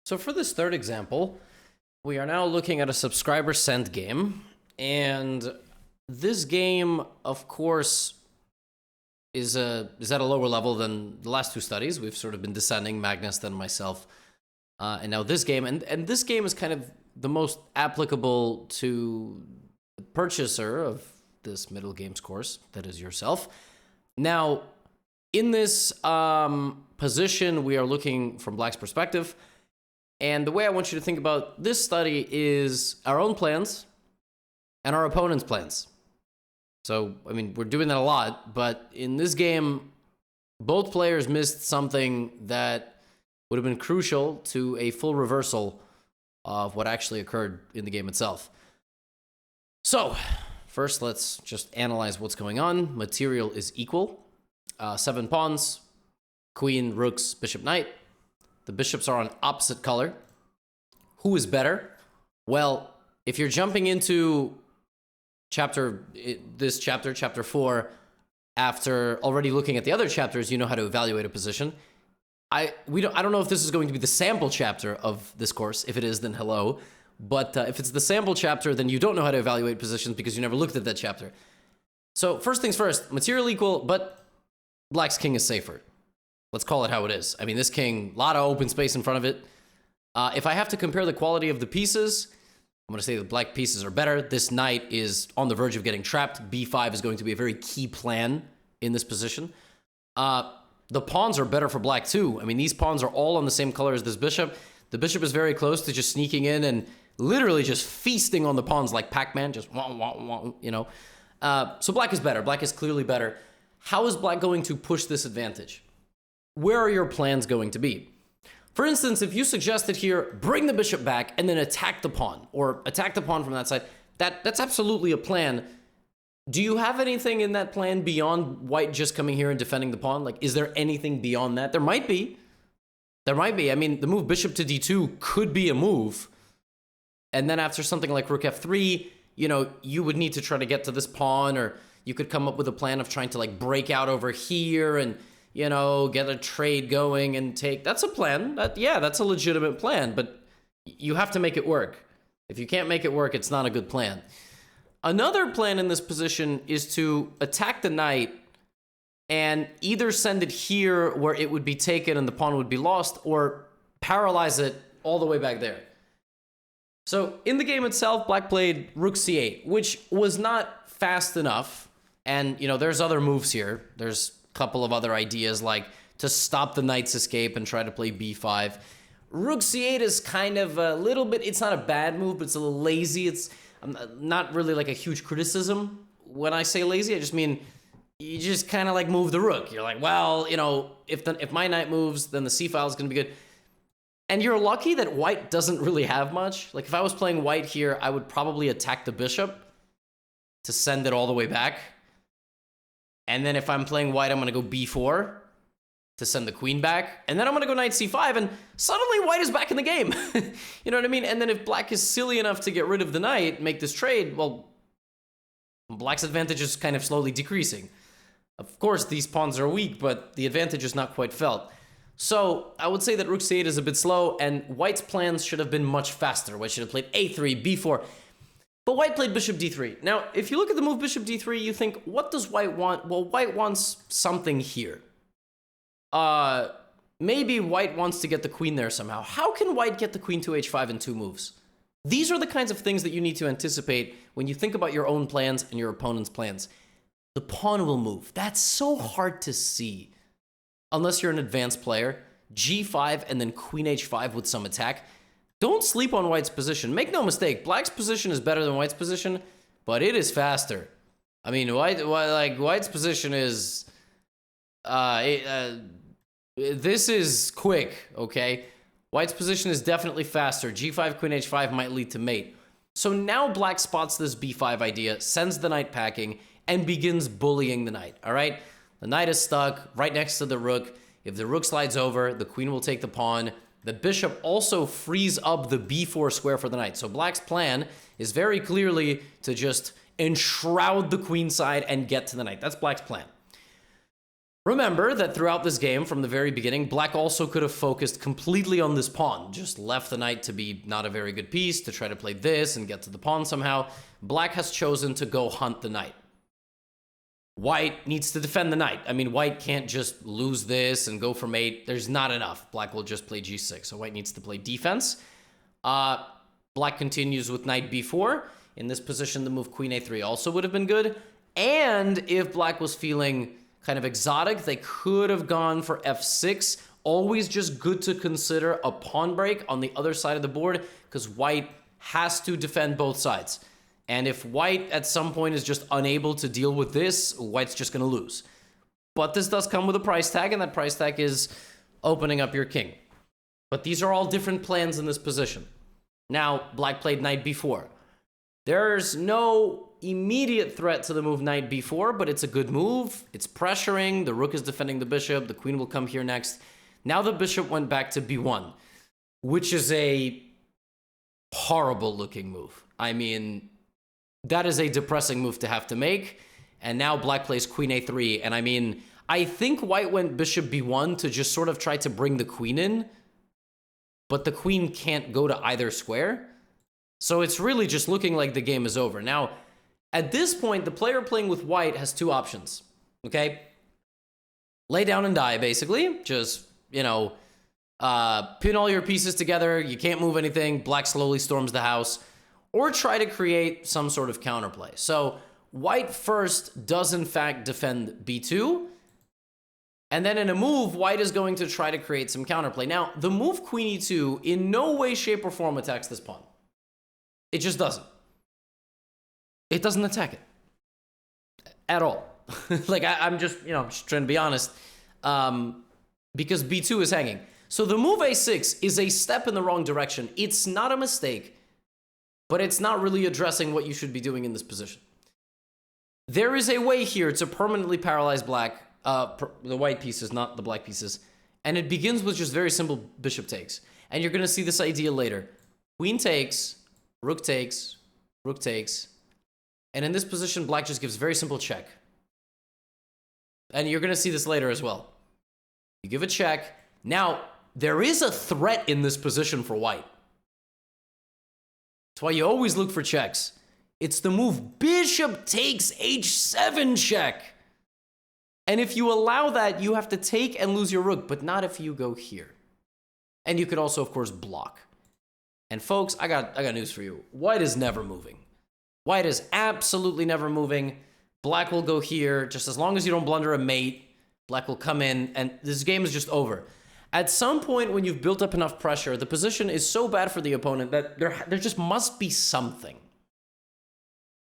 So for this third example, we are now looking at a subscriber sent game. And this game, of course, is at a lower level than the last two studies. We've sort of been descending, Magnus, then myself. And now this game. And this game is kind of the most applicable to the purchaser of this middle games course, that is yourself. Now, in this position, we are looking from Black's perspective. And the way I want you to think about this study is our own plans and our opponent's plans. So, I mean, we're doing that a lot, but in this game, both players missed something that would have been crucial to a full reversal of what actually occurred in the game itself. So, first, let's just analyze what's going on. Material is equal. 7 pawns, queen, rooks, bishop, knight. The bishops are on opposite color. Who is better? Well, if you're jumping into this chapter, chapter 4, after already looking at the other chapters, you know how to evaluate a position. I don't know if this is going to be the sample chapter of this course. If it is, then hello. But if it's the sample chapter, then you don't know how to evaluate positions because you never looked at that chapter. So first things first, material equal, but Black's king is safer. Let's call it how it is. I mean, this king, a lot of open space in front of it. If I have to compare the quality of the pieces, I'm going to say the Black pieces are better. This knight is on the verge of getting trapped. B5 is going to be a very key plan in this position. The pawns are better for Black too. I mean, these pawns are all on the same color as this bishop. The bishop is very close to just sneaking in and literally just feasting on the pawns like Pac-Man, just wah, wah, wah, you know. So Black is better. Black is clearly better. How is Black going to push this advantage? Where are your plans going to be? For instance, if you suggested here, bring the bishop back and then attack the pawn, or attack the pawn from that side, that's absolutely a plan. Do you have anything in that plan beyond White just coming here and defending the pawn? Like, is there anything beyond that? There might be. There might be. I mean, the move bishop to d2 could be a move. And then after something like rook f3, you know, you would need to try to get to this pawn, or you could come up with a plan of trying to like break out over here and, you know, get a trade going and take. That's a plan. That's a legitimate plan, but you have to make it work. If you can't make it work, it's not a good plan. Another plan in this position is to attack the knight and either send it here where it would be taken and the pawn would be lost, or paralyze it all the way back there. So in the game itself, Black played rook c8, which was not fast enough. And, you know, there's other moves here. There's couple of other ideas, like to stop the knight's escape and try to play b5. Rook c8 is kind of a little bit, it's not a bad move, but it's a little lazy. It's not really like a huge criticism. When I say lazy, I just mean you just kind of like move the rook. You're like, well, you know, if my knight moves, then the c file is going to be good. And you're lucky that White doesn't really have much. Like if I was playing White here, I would probably attack the bishop to send it all the way back. And then if I'm playing White, I'm going to go b4 to send the queen back. And then I'm going to go knight c5, and suddenly White is back in the game. You know what I mean? And then if Black is silly enough to get rid of the knight, make this trade, well, Black's advantage is kind of slowly decreasing. Of course, these pawns are weak, but the advantage is not quite felt. So I would say that rook c8 is a bit slow, and White's plans should have been much faster. White should have played a3, b4. But White played bishop d3. Now, if you look at the move bishop d3, you think, what does White want? Well, White wants something here. Maybe White wants to get the queen there somehow. How can White get the queen to h5 in 2 moves? These are the kinds of things that you need to anticipate when you think about your own plans and your opponent's plans. The pawn will move. That's so hard to see. Unless you're an advanced player. g5 and then queen h5 with some attack. Don't sleep on White's position. Make no mistake, Black's position is better than White's position, but it is faster. I mean, White's position is... this is quick, okay? White's position is definitely faster. g5, queen h5 might lead to mate. So now Black spots this b5 idea, sends the knight packing, and begins bullying the knight, all right? The knight is stuck right next to the rook. If the rook slides over, the queen will take the pawn. The bishop also frees up the b4 square for the knight. So Black's plan is very clearly to just enshroud the queen side and get to the knight. That's Black's plan. Remember that throughout this game, from the very beginning, black also could have focused completely on this pawn, just left the knight to be not a very good piece, to try to play this and get to the pawn somehow. Black has chosen to go hunt the knight. White needs to defend the knight. I mean, white can't just lose this and go for mate. There's not enough. Black will just play g6, so white needs to play defense. Black continues with knight b4. In this position, the move queen a3 also would have been good. And if black was feeling kind of exotic, they could have gone for f6. Always just good to consider a pawn break on the other side of the board, because white has to defend both sides. And if white at some point is just unable to deal with this, white's just going to lose. But this does come with a price tag, and that price tag is opening up your king. But these are all different plans in this position. Now, black played knight b4. There's no immediate threat to the move knight b4, but it's a good move. It's pressuring. The rook is defending the bishop. The queen will come here next. Now the bishop went back to b1, which is a horrible looking move. I mean, that is a depressing move to have to make. And now black plays queen a3. And I mean, I think white went bishop b1 to just sort of try to bring the queen in, but the queen can't go to either square. So it's really just looking like the game is over. Now, at this point, the player playing with white has two options, okay? Lay down and die, basically. Just, you know, pin all your pieces together. You can't move anything. Black slowly storms the house. Or try to create some sort of counterplay. So white first does, in fact, defend b2. And then in a move, white is going to try to create some counterplay. Now, the move queen e2 in no way, shape, or form attacks this pawn. It just doesn't. It doesn't attack it. At all. Like, I'm just, you know, I'm just trying to be honest. Because b2 is hanging. So the move a6 is a step in the wrong direction. It's not a mistake, but it's not really addressing what you should be doing in this position. There is a way here to permanently paralyze black, the white pieces, not the black pieces. And it begins with just very simple bishop takes. And you're going to see this idea later. Queen takes, rook takes, rook takes. And in this position, black just gives very simple check. And you're going to see this later as well. You give a check. Now, there is a threat in this position for white. That's why you always look for checks. It's the move bishop takes h7 check. And if you allow that, you have to take and lose your rook, but not if you go here. And you could also, of course, block. And folks, I got news for you. White is never moving. White is absolutely never moving. Black will go here. Just as long as you don't blunder a mate, black will come in, and this game is just over. At some point, when you've built up enough pressure, the position is so bad for the opponent that there just must be something.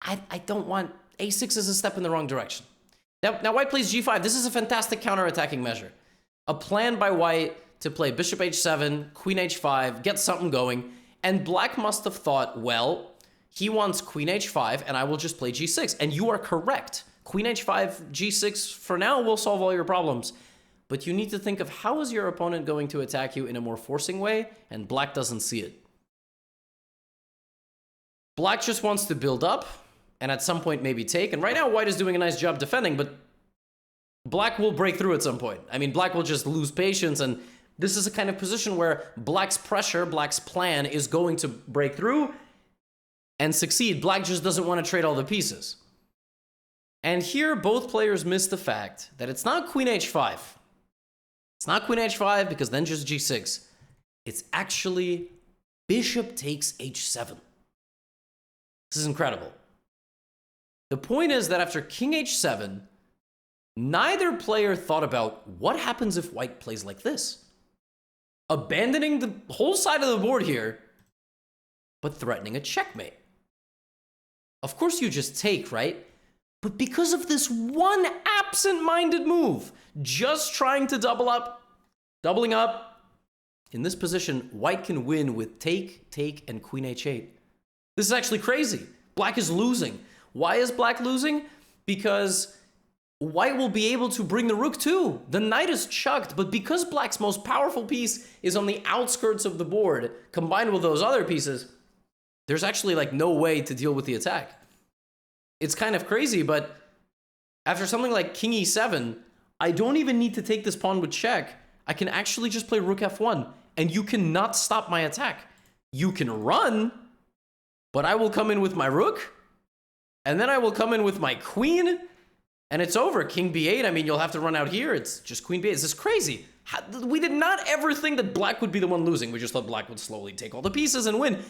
I don't want... a6 is a step in the wrong direction. Now white plays g5. This is a fantastic counter-attacking measure. A plan by white to play bishop h7, queen h5, get something going, and black must have thought, well, he wants queen h5, and I will just play g6. And you are correct. Queen h5, g6, for now, will solve all your problems. But you need to think of how is your opponent going to attack you in a more forcing way, and black doesn't see it. Black just wants to build up, and at some point maybe take. And right now, white is doing a nice job defending, but black will break through at some point. I mean, black will just lose patience, and this is a kind of position where black's pressure, black's plan is going to break through and succeed. Black just doesn't want to trade all the pieces. And here, both players miss the fact that it's not queen h5. It's not queen h5 because then just g6. It's actually bishop takes h7. This is incredible. The point is that after king h7, neither player thought about what happens if white plays like this. Abandoning the whole side of the board here, but threatening a checkmate. Of course you just take, right? But because of this one absent-minded move, just trying to doubling up, in this position, white can win with take, and queen h8. This is actually crazy. Black is losing. Why is black losing? Because white will be able to bring the rook too. The knight is chucked, but because black's most powerful piece is on the outskirts of the board, combined with those other pieces, there's actually like no way to deal with the attack. It's kind of crazy, but after something like king e7, I don't even need to take this pawn with check. I can actually just play rook f1, and you cannot stop my attack. You can run, but I will come in with my rook, and then I will come in with my queen, and it's over. King b8, I mean, you'll have to run out here. It's just queen b8. This is crazy. We did not ever think that black would be the one losing. We just thought black would slowly take all the pieces and win.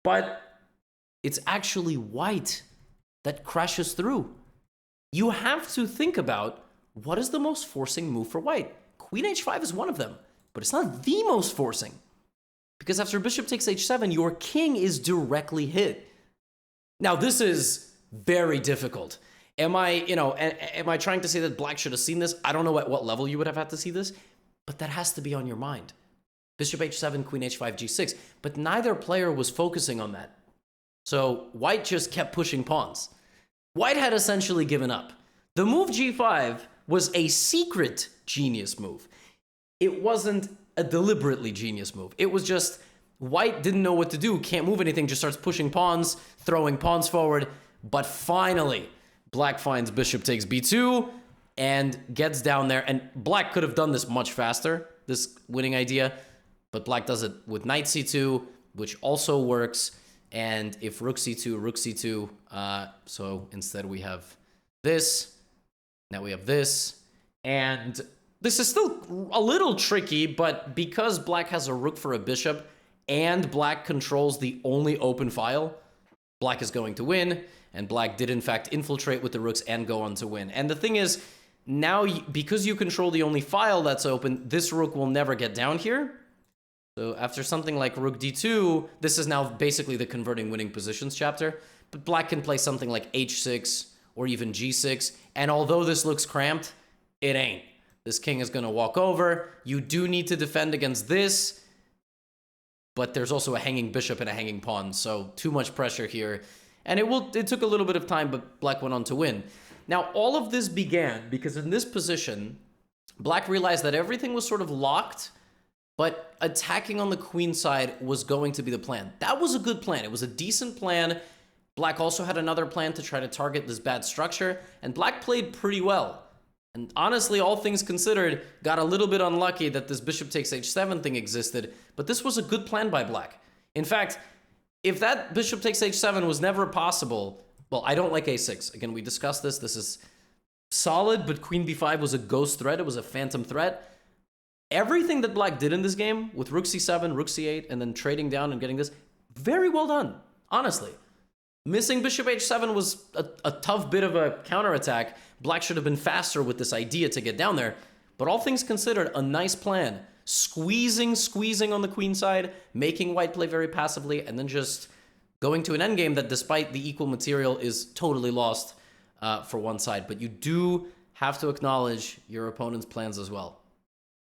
But it's actually white that crashes through. You have to think about what is the most forcing move for white. Queen h5 is one of them, but it's not the most forcing. Because after bishop takes h7, your king is directly hit. Now, this is very difficult. Am I trying to say that black should have seen this? I don't know at what level you would have had to see this, but that has to be on your mind. Bishop h7, queen h5, g6, but neither player was focusing on that. So white just kept pushing pawns. White had essentially given up. The move g5 was a secret genius move. It wasn't a deliberately genius move. It was just white didn't know what to do, can't move anything, just starts pushing pawns, throwing pawns forward, but finally, black finds bishop takes b2 and gets down there. And black could have done this much faster, this winning idea, but black does it with knight c2, which also works. And if rook c2, so instead we have this, now we have this, and this is still a little tricky, but because black has a rook for a bishop and black controls the only open file, black is going to win. And black did, in fact, infiltrate with the rooks and go on to win. And the thing is, now, because you control the only file that's open, this rook will never get down here. So after something like rook d2, this is now basically the converting winning positions chapter. But black can play something like h6 or even g6. And although this looks cramped, it ain't. This king is going to walk over. You do need to defend against this. But there's also a hanging bishop and a hanging pawn. So too much pressure here. And it took a little bit of time, but black went on to win. Now, all of this began because in this position, black realized that everything was sort of locked, but attacking on the queen side was going to be the plan. That was a good plan. It was a decent plan. Black also had another plan to try to target this bad structure, and black played pretty well. And honestly, all things considered, got a little bit unlucky that this bishop takes h7 thing existed, but this was a good plan by black. In fact, if that bishop takes h7 was never possible, well, I don't like a6. Again, we discussed this. This is solid, but queen b5 was a ghost threat. It was a phantom threat. Everything that black did in this game with rook c7, rook c8, and then trading down and getting this, very well done, honestly. Missing bishop h7 was a tough bit of a counterattack. Black should have been faster with this idea to get down there. But all things considered, a nice plan. Squeezing on the queen side, making white play very passively, and then just going to an endgame that, despite the equal material, is totally lost for one side. But you do have to acknowledge your opponent's plans as well.